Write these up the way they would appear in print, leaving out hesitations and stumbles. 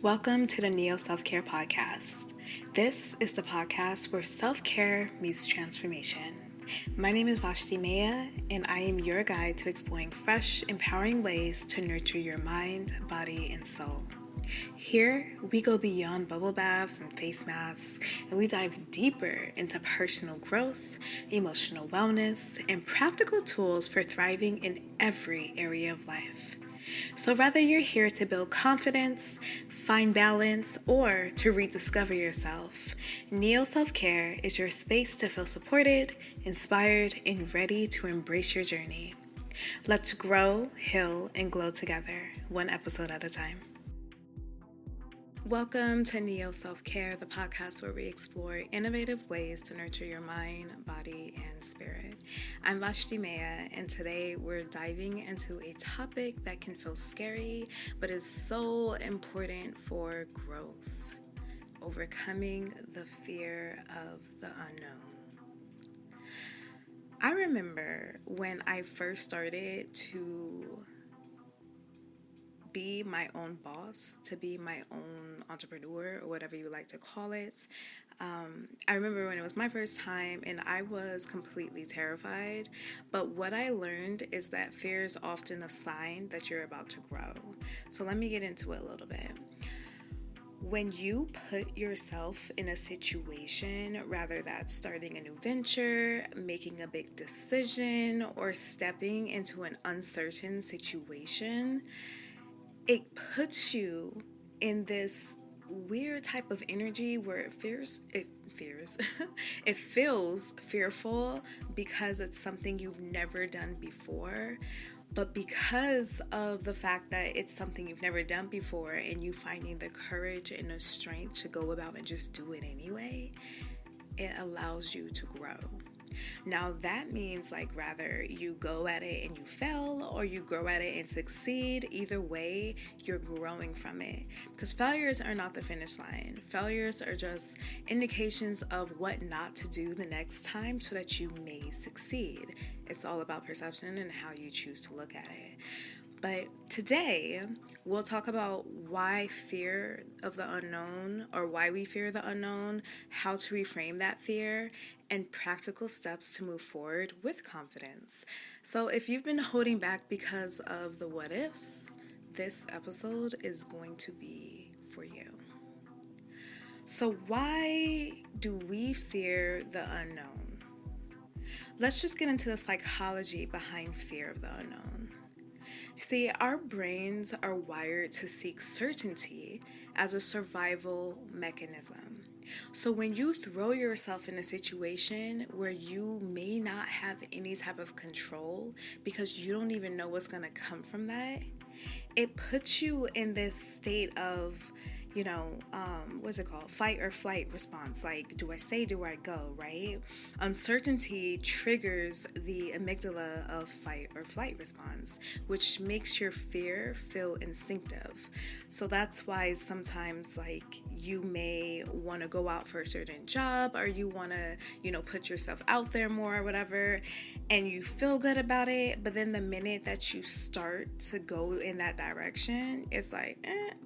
Welcome to the Neo Self-Care Podcast. This is the podcast where self-care meets transformation. My name is Vashti Maya, and I am your guide to exploring fresh, empowering ways to nurture your mind, body, and soul. Here, we go beyond bubble baths and face masks, and we dive deeper into personal growth, emotional wellness, and practical tools for thriving in every area of life. So whether you're here to build confidence, find balance, or to rediscover yourself, Neo Self-Care is your space to feel supported, inspired, and ready to embrace your journey. Let's grow, heal, and glow together, one episode at a time. Welcome to Neo Self-Care, the podcast where we explore innovative ways to nurture your mind, body, and spirit. I'm Vashti Maya, and today we're diving into a topic that can feel scary, but is so important for growth: overcoming the fear of the unknown. I remember when I first started to be my own boss, to be my own entrepreneur, or whatever you like to call it. I remember when it was my first time and I was completely terrified. But what I learned is that fear is often a sign that you're about to grow. So let me get into it a little bit. When you put yourself in a situation, rather that's starting a new venture, making a big decision, or stepping into an uncertain situation, it puts you in this weird type of energy where it feels fearful because it's something you've never done before. But because of the fact that it's something you've never done before and you finding the courage and the strength to go about and just do it anyway, it allows you to grow. Now that means rather you go at it and you fail, or you grow at it and succeed. Either way, you're growing from it, because failures are not the finish line. Failures are just indications of what not to do the next time so that you may succeed. It's all about perception and how you choose to look at it. But today, we'll talk about why fear of the unknown, or why we fear the unknown, how to reframe that fear, and practical steps to move forward with confidence. So if you've been holding back because of the what ifs, this episode is going to be for you. So why do we fear the unknown? Let's just get into the psychology behind fear of the unknown. See, our brains are wired to seek certainty as a survival mechanism. So when you throw yourself in a situation where you may not have any type of control because you don't even know what's going to come from that, it puts you in this state of, what's it called? Fight or flight response. Like, do I stay, do I go, right? Uncertainty triggers the amygdala of fight or flight response, which makes your fear feel instinctive. So that's why sometimes you may want to go out for a certain job, or you want to, put yourself out there more or whatever, and you feel good about it. But then the minute that you start to go in that direction, it's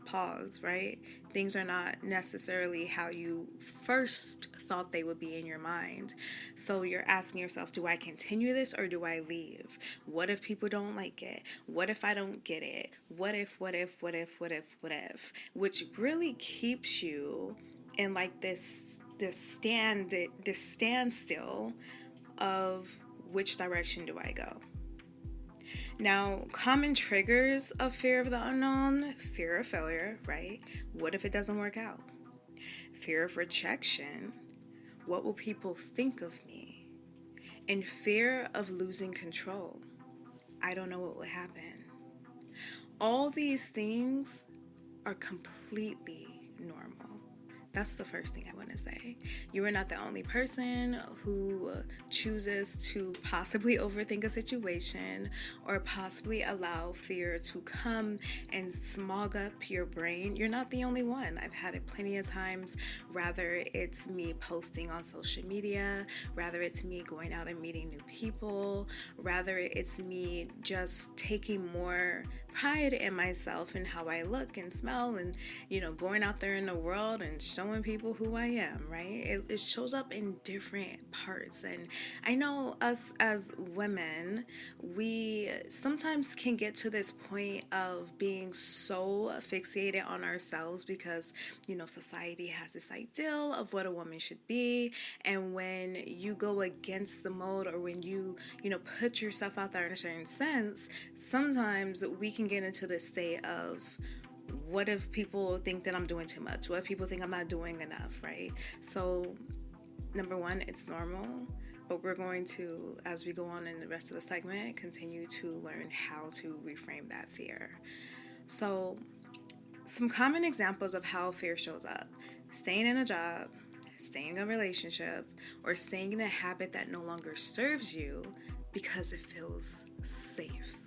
pause, right? Things are not necessarily how you first thought they would be in your mind. So you're asking yourself, do I continue this or do I leave? What if people don't like it? What if I don't get it? What if? Which really keeps you in this standstill of which direction do I go? Now, common triggers of fear of the unknown: fear of failure, right? What if it doesn't work out? Fear of rejection. What will people think of me? And fear of losing control. I don't know what will happen. All these things are completely normal. That's the first thing I want to say. You are not the only person who chooses to possibly overthink a situation or possibly allow fear to come and smog up your brain. You're not the only one. I've had it plenty of times. Rather it's me posting on social media, rather it's me going out and meeting new people, rather it's me just taking more pride in myself and how I look and smell and, going out there in the world and showing people who I am, right? It shows up in different parts. And I know us as women, we sometimes can get to this point of being so fixated on ourselves because, society has this ideal of what a woman should be. And when you go against the mold, or when you put yourself out there in a certain sense, sometimes we can get into this state of, what if people think that I'm doing too much? What if people think I'm not doing enough, right? So, number one, it's normal, but we're going to, as we go on in the rest of the segment, continue to learn how to reframe that fear. So, some common examples of how fear shows up: staying in a job, staying in a relationship, or staying in a habit that no longer serves you because it feels safe.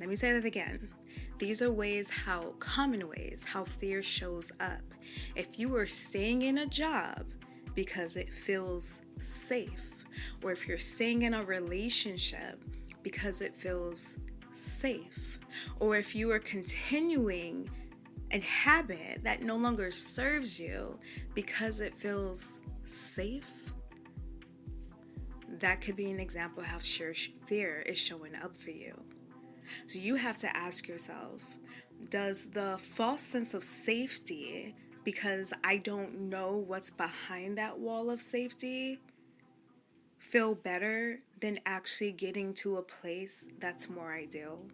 Let me say that again. These are common ways how fear shows up. If you are staying in a job because it feels safe, or if you're staying in a relationship because it feels safe, or if you are continuing a habit that no longer serves you because it feels safe, that could be an example of how fear is showing up for you. So you have to ask yourself, does the false sense of safety, because I don't know what's behind that wall of safety, feel better than actually getting to a place that's more ideal?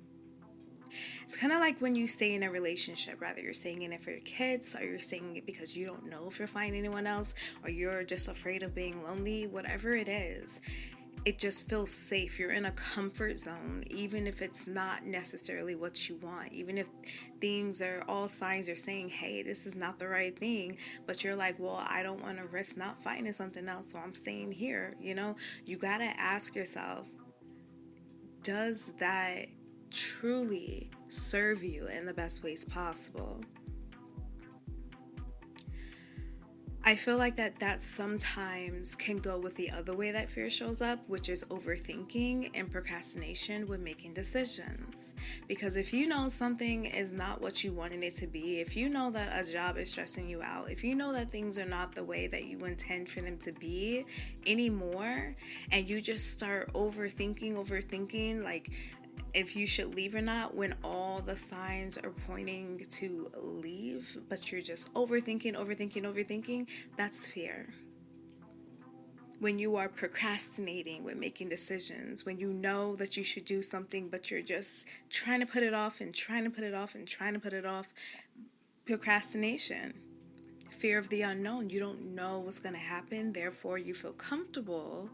It's kind of like when you stay in a relationship, rather you're staying in it for your kids, or you're staying in it because you don't know if you'll find anyone else, or you're just afraid of being lonely, whatever it is. It just feels safe. You're in a comfort zone, even if it's not necessarily what you want, even if all signs are saying, hey, this is not the right thing, but you're like, well, I don't want to risk not finding something else, so I'm staying here. You got to ask yourself, does that truly serve you in the best ways possible? I feel like that sometimes can go with the other way that fear shows up, which is overthinking and procrastination when making decisions. Because if you know something is not what you wanted it to be, if you know that a job is stressing you out, if you know that things are not the way that you intend for them to be anymore, and you just start overthinking, like if you should leave or not, when all the signs are pointing to leave, but you're just overthinking, that's fear. When you are procrastinating with making decisions, when you know that you should do something, but you're just trying to put it off, procrastination. Fear of the unknown. You don't know what's going to happen, therefore you feel comfortable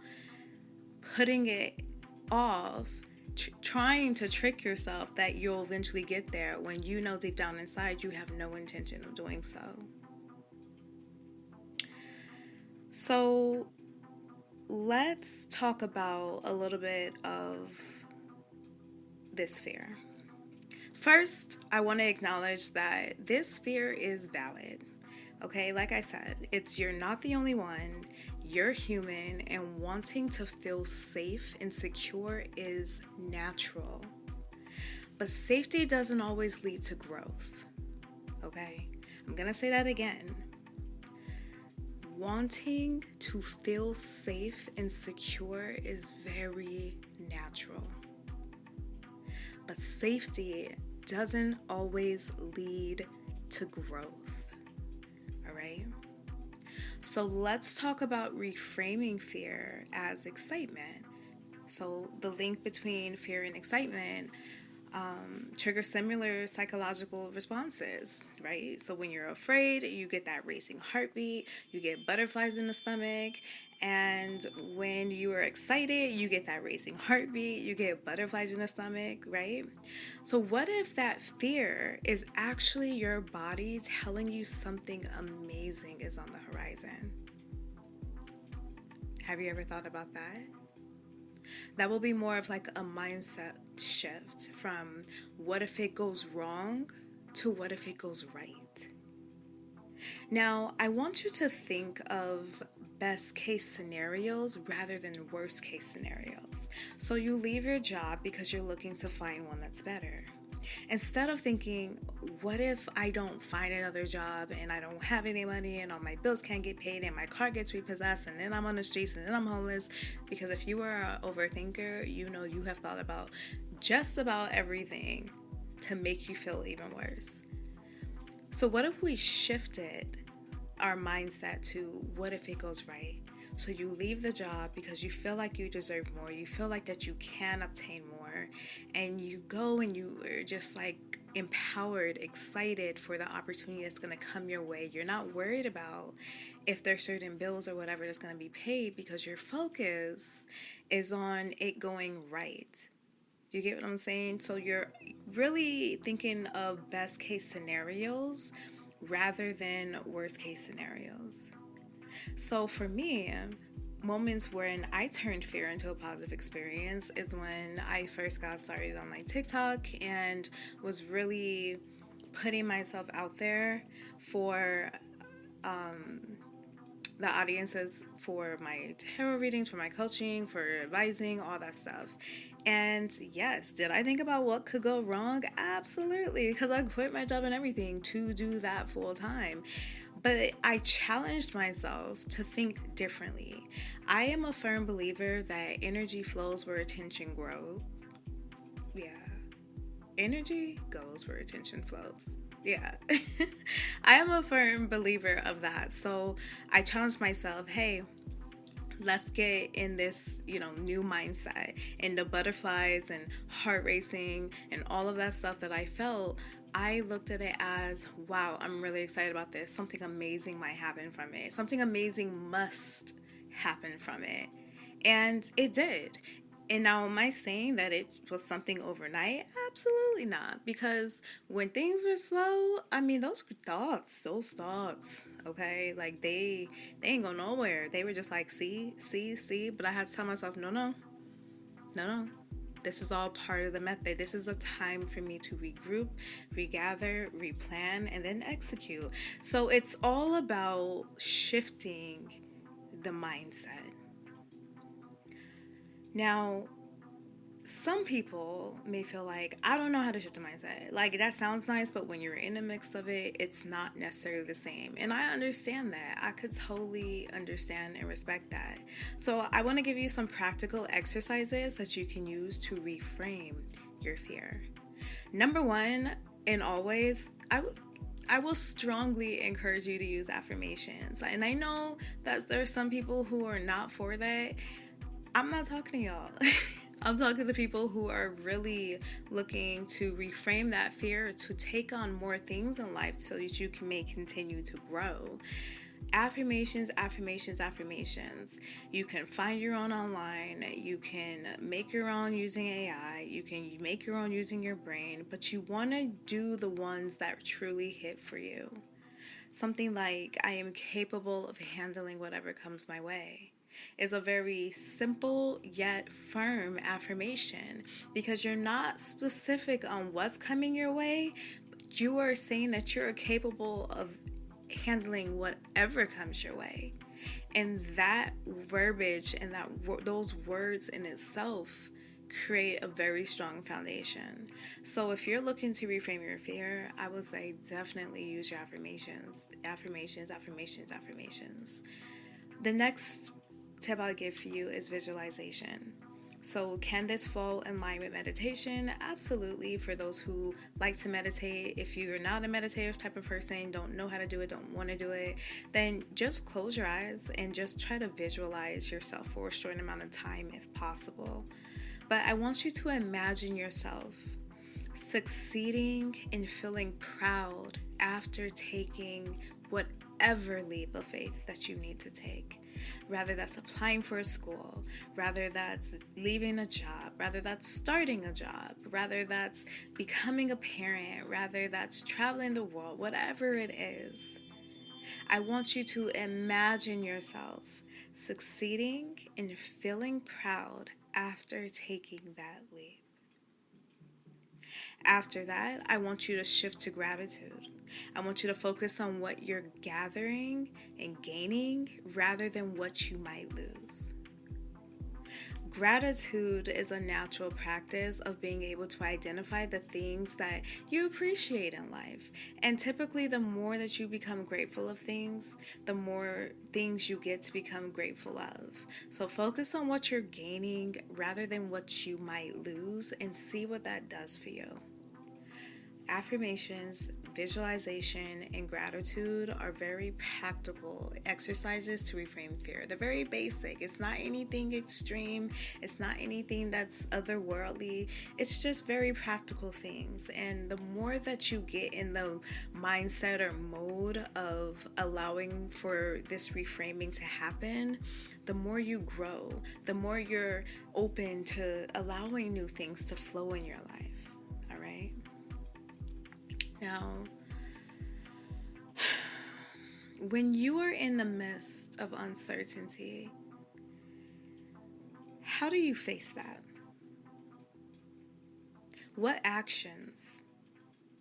putting it off, trying to trick yourself that you'll eventually get there, when you know deep down inside you have no intention of doing so. So let's talk about a little bit of this fear. First, I want to acknowledge that this fear is valid. Okay, like I said, you're not the only one. You're human, and wanting to feel safe and secure is natural. But safety doesn't always lead to growth. Okay, I'm gonna say that again. Wanting to feel safe and secure is very natural. But safety doesn't always lead to growth. All right? So let's talk about reframing fear as excitement. So the link between fear and excitement trigger similar psychological responses, right? So when you're afraid, you get that racing heartbeat, you get butterflies in the stomach, and when you are excited, you get that racing heartbeat, you get butterflies in the stomach, right? So what if that fear is actually your body telling you something amazing is on the horizon? Have you ever thought about that? That will be more of like a mindset shift from what if it goes wrong to what if it goes right. Now, I want you to think of best case scenarios rather than worst case scenarios. So you leave your job because you're looking to find one that's better. Instead of thinking, what if I don't find another job and I don't have any money and all my bills can't get paid and my car gets repossessed and then I'm on the streets and then I'm homeless? Because if you are an overthinker, you know you have thought about just about everything to make you feel even worse. So what if we shifted our mindset to what if it goes right? So you leave the job because you feel like you deserve more. You feel like that you can obtain more. And you go and you are just like empowered, excited for the opportunity that's going to come your way. You're not worried about if there's certain bills or whatever that's going to be paid because your focus is on it going right. You get what I'm saying? So you're really thinking of best case scenarios rather than worst case scenarios. So for me, moments when I turned fear into a positive experience is when I first got started on my TikTok and was really putting myself out there for the audiences, for my tarot readings, for my coaching, for advising, all that stuff. And yes, did I think about what could go wrong? Absolutely, because I quit my job and everything to do that full time. But I challenged myself to think differently. I am a firm believer that energy flows where attention grows. Yeah. Energy goes where attention flows. Yeah. I am a firm believer of that. So I challenged myself, hey, let's get in this, new mindset. And the butterflies and heart racing and all of that stuff that I felt, I looked at it as, wow, I'm really excited about this. Something amazing might happen from it. Something amazing must happen from it. And it did. And now, am I saying that it was something overnight? Absolutely not. Because when things were slow, I mean, those thoughts, okay, like they ain't go nowhere. They were just like, see. But I had to tell myself, no. This is all part of the method. This is a time for me to regroup, regather, replan, and then execute. So it's all about shifting the mindset. Now, some people may feel like, I don't know how to shift the mindset. Like, that sounds nice, but when you're in the mix of it, it's not necessarily the same. And I understand that. I could totally understand and respect that. So I want to give you some practical exercises that you can use to reframe your fear. Number one, and always, I will strongly encourage you to use affirmations. And I know that there are some people who are not for that. I'm not talking to y'all. I'm talking to people who are really looking to reframe that fear, to take on more things in life so that you may continue to grow. Affirmations. You can find your own online. You can make your own using AI. You can make your own using your brain, but you want to do the ones that truly hit for you. Something like, I am capable of handling whatever comes my way, is a very simple yet firm affirmation because you're not specific on what's coming your way, but you are saying that you're capable of handling whatever comes your way. And that verbiage and those words in itself create a very strong foundation. So if you're looking to reframe your fear, I would say definitely use your affirmations. The next tip I'll give for you is visualization. So can this fall in line with meditation? Absolutely. For those who like to meditate, if you're not a meditative type of person, don't know how to do it, don't want to do it, then just close your eyes and just try to visualize yourself for a short amount of time if possible. But I want you to imagine yourself succeeding and feeling proud after taking whatever leap of faith that you need to take. Rather that's applying for a school, rather that's leaving a job, rather that's starting a job, rather that's becoming a parent, rather that's traveling the world, whatever it is. I want you to imagine yourself succeeding and feeling proud after taking that leap. After that, I want you to shift to gratitude. I want you to focus on what you're gathering and gaining rather than what you might lose. Gratitude is a natural practice of being able to identify the things that you appreciate in life. And typically, the more that you become grateful of things, the more things you get to become grateful of. So focus on what you're gaining rather than what you might lose and see what that does for you. Affirmations, visualization, and gratitude are very practical exercises to reframe fear. They're very basic. It's not anything extreme. It's not anything that's otherworldly. It's just very practical things. And the more that you get in the mindset or mode of allowing for this reframing to happen, the more you grow, the more you're open to allowing new things to flow in your life. All right? Now, when you are in the midst of uncertainty, how do you face that? What actions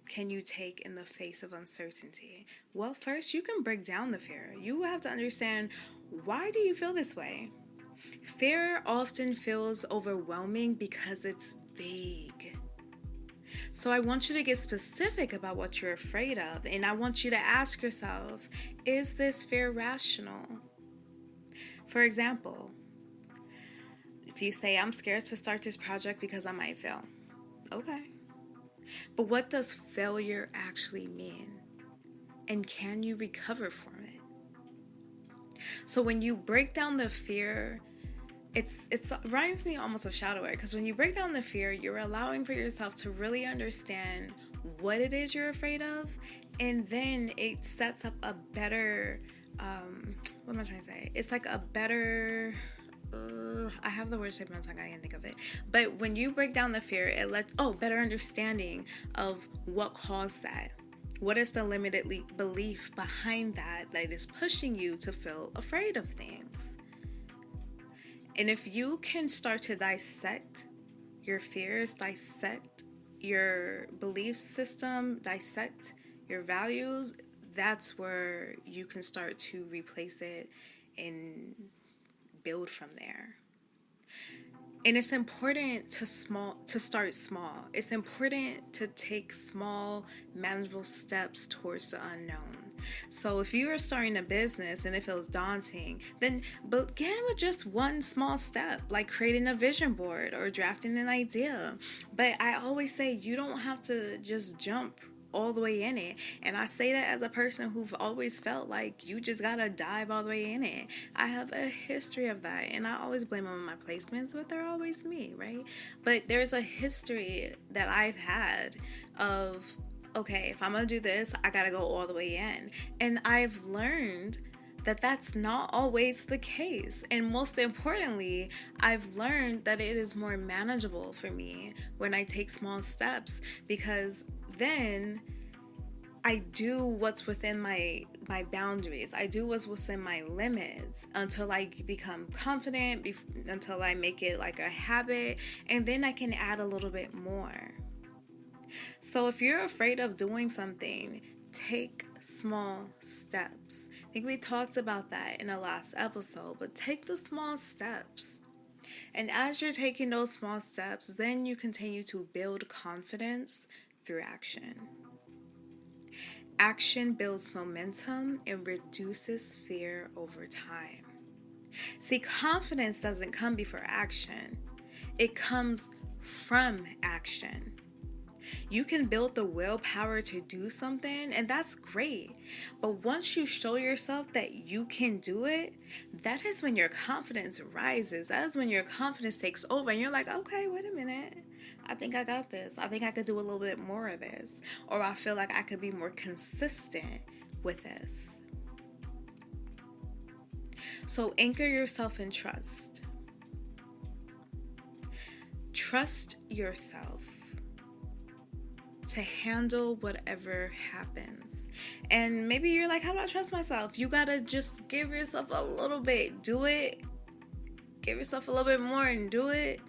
can you take in the face of uncertainty? Well, first, you can break down the fear. You have to understand, why do you feel this way? Fear often feels overwhelming because it's vague. So I want you to get specific about what you're afraid of, and I want you to ask yourself, is this fear rational? For example, if you say, I'm scared to start this project because I might fail. Okay. But what does failure actually mean? And can you recover from it? So when you break down the fear, it reminds me almost of shadow work, because when you break down the fear, you're allowing for yourself to really understand what it is you're afraid of, and then it sets up a better, what am I trying to say? It's like a better, I have the word shaped on my tongue, I can't think of it. But when you break down the fear, it lets, better understanding of what caused that. What is the limited belief behind that is pushing you to feel afraid of things? And if you can start to dissect your fears, dissect your belief system, dissect your values, that's where you can start to replace it and build from there. And it's important to start small. It's important to take small, manageable steps towards the unknown. So if you are starting a business and it feels daunting, then begin with just one small step, like creating a vision board or drafting an idea. But I always say you don't have to just jump all the way in it. And I say that as a person who've always felt like you just gotta dive all the way in it. I have a history of that, and I always blame them on my placements, but they're always me, right? But there's a history that I've had of, okay, if I'm gonna do this, I gotta go all the way in. And I've learned that that's not always the case. And most importantly, I've learned that it is more manageable for me when I take small steps, because then I do what's within my boundaries. I do what's within my limits until I become confident, until I make it like a habit, and then I can add a little bit more. So if you're afraid of doing something, take small steps. I think we talked about that in the last episode, but take the small steps. And as you're taking those small steps, then you continue to build confidence through action. Action builds momentum and reduces fear over time. See, confidence doesn't come before action. It comes from action. You can build the willpower to do something, and that's great. But once you show yourself that you can do it, that is when your confidence rises. That is when your confidence takes over, and you're like, okay, wait a minute. I think I got this. I think I could do a little bit more of this. Or I feel like I could be more consistent with this. So anchor yourself in trust. Trust yourself to handle whatever happens. And maybe you're like, how do I trust myself? You gotta just give yourself a little bit. Do it. Give yourself a little bit more and do it.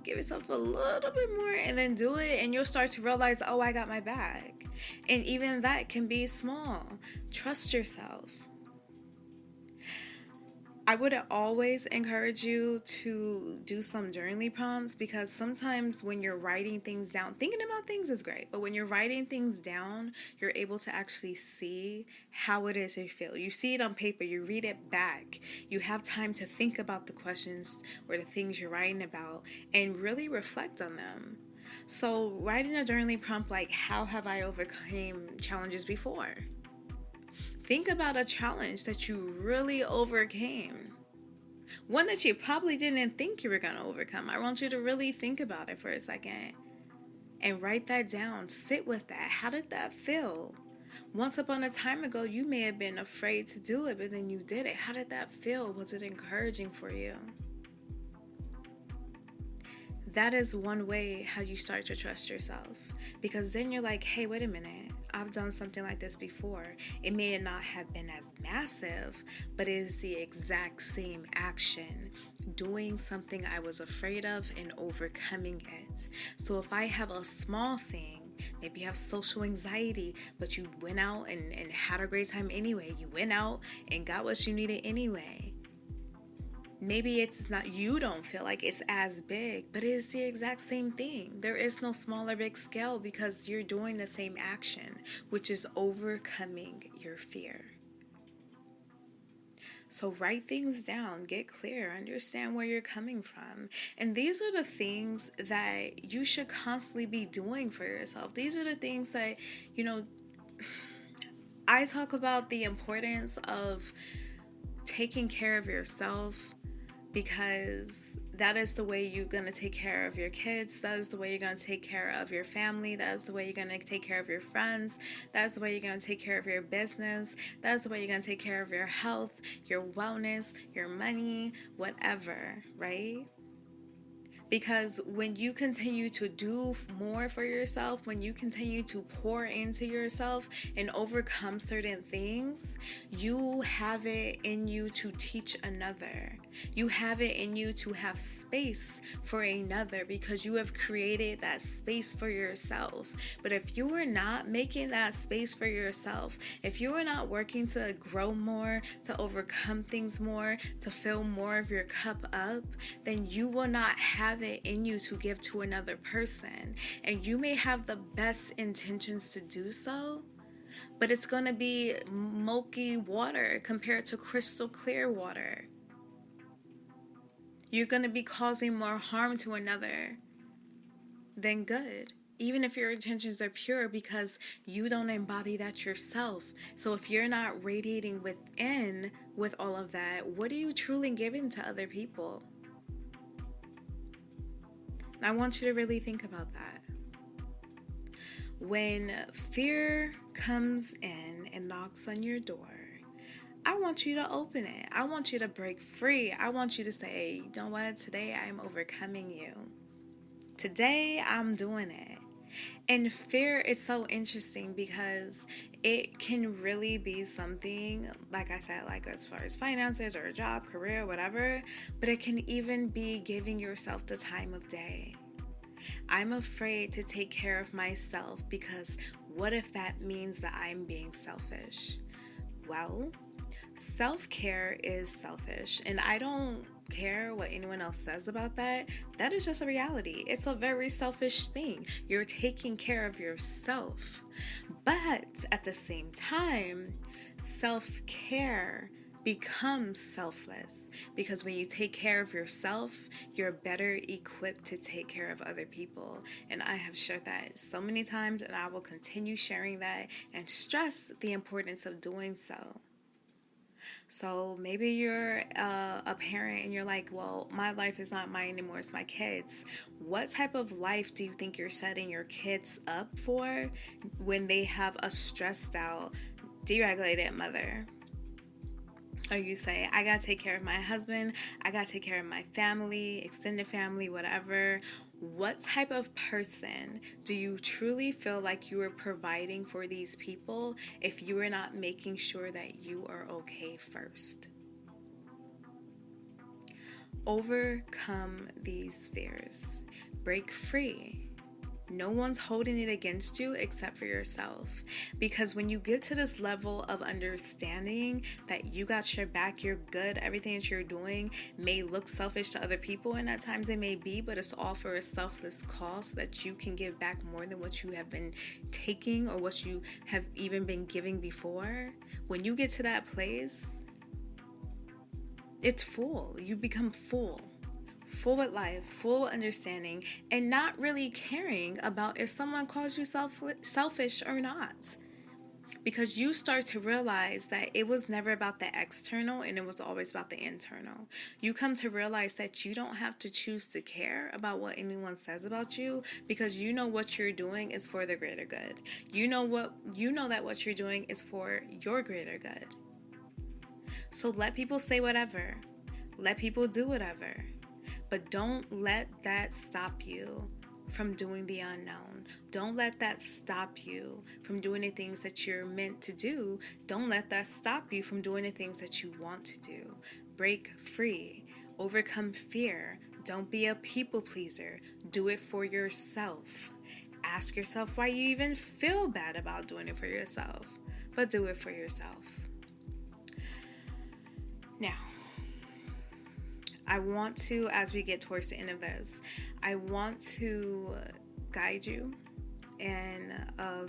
Give yourself a little bit more and then do it, and you'll start to realize, oh, I got my back. And even that can be small. Trust yourself. I would always encourage you to do some journaling prompts, because sometimes when you're writing things down, thinking about things is great, but when you're writing things down, you're able to actually see how it is you feel. You see it on paper, you read it back, you have time to think about the questions or the things you're writing about and really reflect on them. So writing a journaling prompt like, how have I overcome challenges before? Think about a challenge that you really overcame. One that you probably didn't think you were going to overcome. I want you to really think about it for a second and write that down. Sit with that. How did that feel? Once upon a time ago, you may have been afraid to do it, but then you did it. How did that feel? Was it encouraging for you? That is one way how you start to trust yourself, because then you're like, hey, wait a minute. I've done something like this before. It may not have been as massive, but it is the exact same action, doing something I was afraid of and overcoming it. So if I have a small thing, maybe you have social anxiety, but you went out and had a great time anyway. You went out and got what you needed anyway. Maybe it's not, you don't feel like it's as big, but it is the exact same thing. There is no small or big scale, because you're doing the same action, which is overcoming your fear. So write things down, get clear, understand where you're coming from. And these are the things that you should constantly be doing for yourself. These are the things that, I talk about the importance of taking care of yourself, because that is the way you're going to take care of your kids. That is the way you're going to take care of your family. That is the way you're going to take care of your friends. That is the way you're going to take care of your business. That is the way you're going to take care of your health, your wellness, your money, whatever, right? Because when you continue to do more for yourself, when you continue to pour into yourself and overcome certain things, you have it in you to teach another. You have it in you to have space for another, because you have created that space for yourself. But if you are not making that space for yourself, if you are not working to grow more, to overcome things more, to fill more of your cup up, then you will not have it in you to give to another person. And you may have the best intentions to do so, but it's going to be murky water compared to crystal clear water. You're going to be causing more harm to another than good, even if your intentions are pure, because you don't embody that yourself. So if you're not radiating within with all of that, what are you truly giving to other people? I want you to really think about that. When fear comes in and knocks on your door, I want you to open it. I want you to break free. I want you to say, you know what? Today I'm overcoming you. Today I'm doing it. And fear is so interesting, because it can really be something, like I said, like as far as finances or a job, career, whatever, but it can even be giving yourself the time of day. I'm afraid to take care of myself, because what if that means that I'm being selfish? Well, self-care is selfish, and I don't care what anyone else says about that. That is just a reality. It's a very selfish thing. You're taking care of yourself. But at the same time, self-care becomes selfless, because when you take care of yourself, you're better equipped to take care of other people. And I have shared that so many times, and I will continue sharing that and stress the importance of doing so. So maybe you're a parent and you're like, well, my life is not mine anymore, it's my kids. What type of life do you think you're setting your kids up for when they have a stressed out, deregulated mother? Or you say, I gotta take care of my husband, I gotta take care of my family, extended family, whatever. What type of person do you truly feel like you are providing for these people if you are not making sure that you are okay first? Overcome these fears. Break free. No one's holding it against you except for yourself. Because when you get to this level of understanding that you got your back, you're good, everything that you're doing may look selfish to other people, and at times it may be, but it's all for a selfless cause so that you can give back more than what you have been taking or what you have even been giving before. When you get to that place, it's full. You become full with life, full with understanding, and not really caring about if someone calls you selfish or not. Because you start to realize that it was never about the external and it was always about the internal. You come to realize that you don't have to choose to care about what anyone says about you, because you know what you're doing is for the greater good. You know that what you're doing is for your greater good. So let people say whatever. Let people do whatever. But don't let that stop you from doing the unknown. Don't let that stop you from doing the things that you're meant to do. Don't let that stop you from doing the things that you want to do. Break free. Overcome fear. Don't be a people pleaser. Do it for yourself. Ask yourself why you even feel bad about doing it for yourself. But do it for yourself. Now, I want to, as we get towards the end of this, I want to guide you in a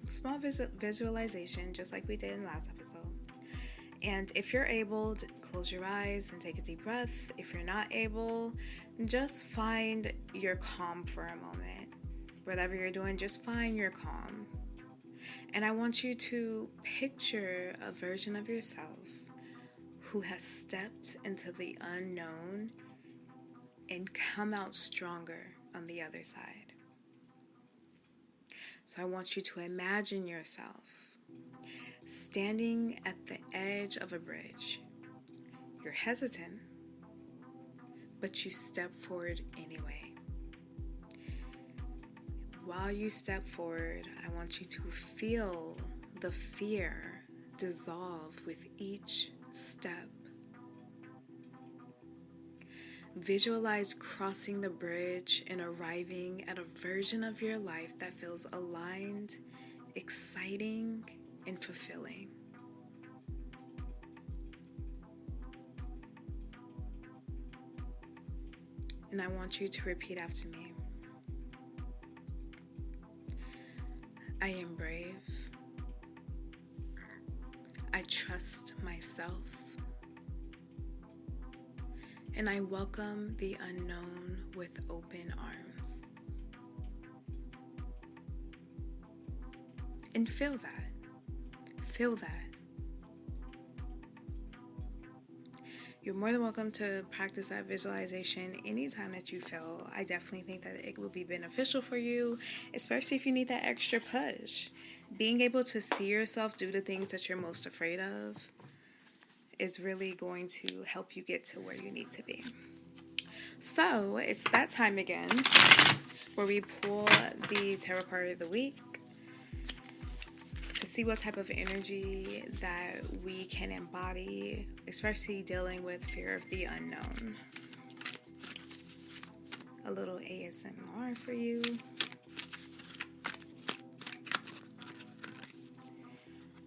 small visualization, just like we did in the last episode. And if you're able, to close your eyes and take a deep breath. If you're not able, just find your calm for a moment. Whatever you're doing, just find your calm. And I want you to picture a version of yourself who has stepped into the unknown and come out stronger on the other side. So I want you to imagine yourself standing at the edge of a bridge. You're hesitant, but you step forward anyway. While you step forward, I want you to feel the fear dissolve with each step. Visualize crossing the bridge and arriving at a version of your life that feels aligned, exciting, and fulfilling. And I want you to repeat after me. I am brave. I trust myself. And I welcome the unknown with open arms. And feel that. Feel that. You're more than welcome to practice that visualization anytime that you feel. I definitely think that it will be beneficial for you, especially if you need that extra push. Being able to see yourself do the things that you're most afraid of is really going to help you get to where you need to be. So it's that time again where we pull the tarot card of the week to see what type of energy that we can embody, especially dealing with fear of the unknown. A little ASMR for you.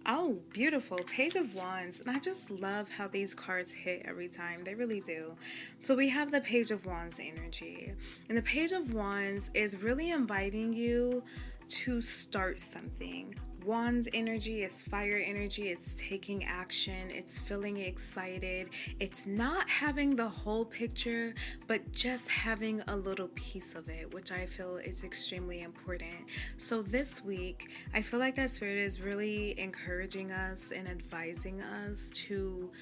Oh, beautiful. Page of Wands. And I just love how these cards hit every time. They really do. So we have the Page of Wands energy. And the Page of Wands is really inviting you to start something. Wands energy is fire energy. It's taking action. It's feeling excited. It's not having the whole picture, but just having a little piece of it, which I feel is extremely important. So this week, I feel like that Spirit is really encouraging us and advising us to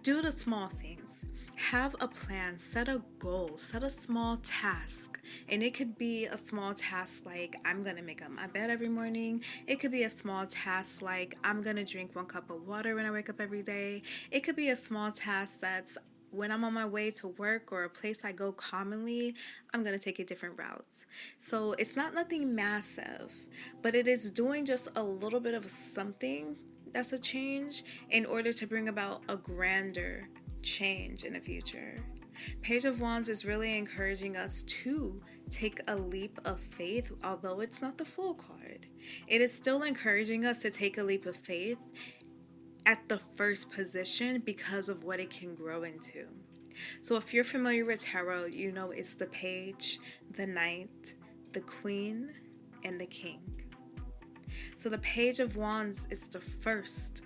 do the small things. Have a plan, set a goal, set a small task. And it could be a small task like I'm going to make up my bed every morning. It could be a small task like I'm going to drink 1 cup of water when I wake up every day. It could be a small task that's when I'm on my way to work or a place I go commonly, I'm going to take a different route. So it's not nothing massive, but it is doing just a little bit of something that's a change in order to bring about a grander change in the future. Page of Wands is really encouraging us to take a leap of faith, although it's not the full card. It is still encouraging us to take a leap of faith at the first position because of what it can grow into. So if you're familiar with tarot, you know it's the page, the knight, the queen, and the king. So the page of wands is the first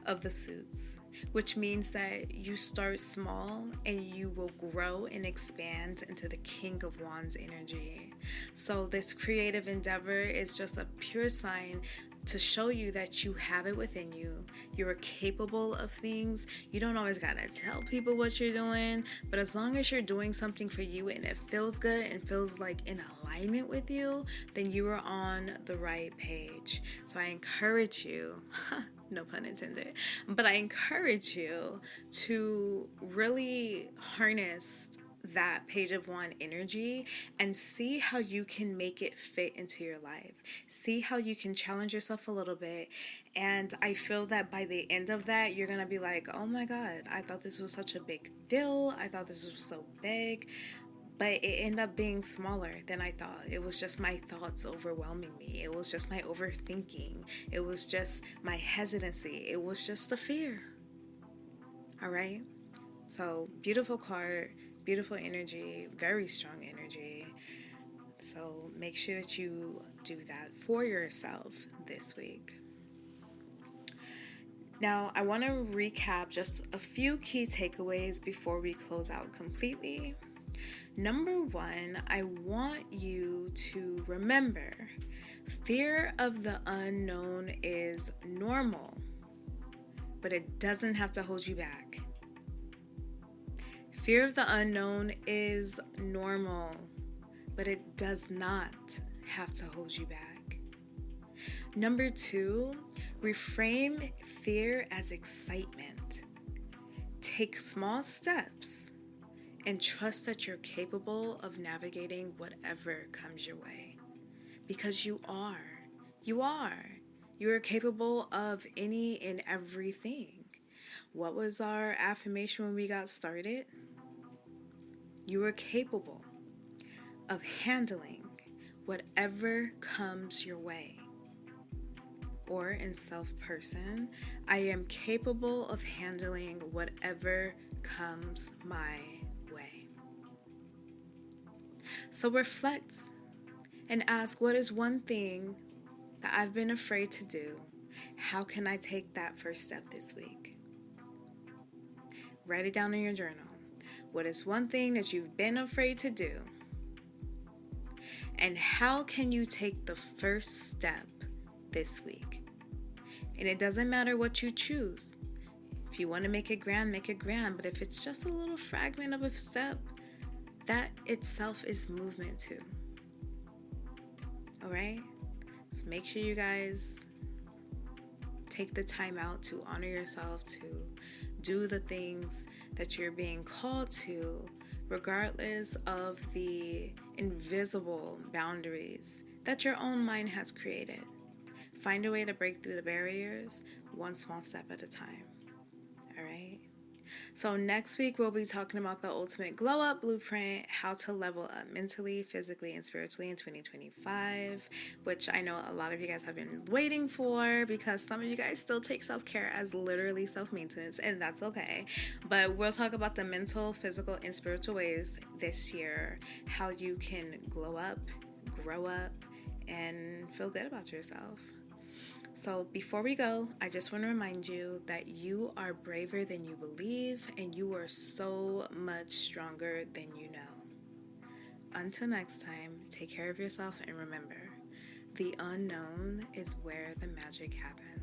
of the suits, which means that you start small and you will grow and expand into the king of wands energy. So this creative endeavor is just a pure sign to show you that you have it within you. You're capable of things. You don't always gotta tell people what you're doing, but as long as you're doing something for you and it feels good and feels like in alignment with you, then you are on the right page. So I encourage you, no pun intended, but I encourage you to really harness that page of wand energy and see how you can make it fit into your life. See how you can challenge yourself a little bit. And I feel that by the end of that, you're going to be like, oh my God, I thought this was such a big deal. I thought this was so big. But it ended up being smaller than I thought. It was just my thoughts overwhelming me. It was just my overthinking. It was just my hesitancy. It was just the fear. All right? So, beautiful card. Beautiful energy, very strong energy. So make sure that you do that for yourself this week. Now, I want to recap just a few key takeaways before we close out completely. Number one, I want you to remember fear of the unknown is normal, but it doesn't have to hold you back. Fear of the unknown is normal, but it does not have to hold you back. Number two, reframe fear as excitement. Take small steps and trust that you're capable of navigating whatever comes your way. Because you are. You are. You are capable of any and everything. What was our affirmation when we got started? You are capable of handling whatever comes your way. Or in self-person, I am capable of handling whatever comes my way. So reflect and ask, what is one thing that I've been afraid to do? How can I take that first step this week? Write it down in your journal. What is one thing that you've been afraid to do? And how can you take the first step this week? And it doesn't matter what you choose. If you want to make it grand, make it grand. But if it's just a little fragment of a step, that itself is movement too. All right? So make sure you guys take the time out to honor yourself, to do the things that you're being called to, regardless of the invisible boundaries that your own mind has created. Find a way to break through the barriers, one small step at a time. All right? So next week, we'll be talking about the ultimate glow up blueprint, how to level up mentally, physically, and spiritually in 2025, which I know a lot of you guys have been waiting for because some of you guys still take self-care as literally self-maintenance, and that's okay. But we'll talk about the mental, physical, and spiritual ways this year, how you can glow up, grow up, and feel good about yourself. So before we go, I just want to remind you that you are braver than you believe and you are so much stronger than you know. Until next time, take care of yourself and remember, the unknown is where the magic happens.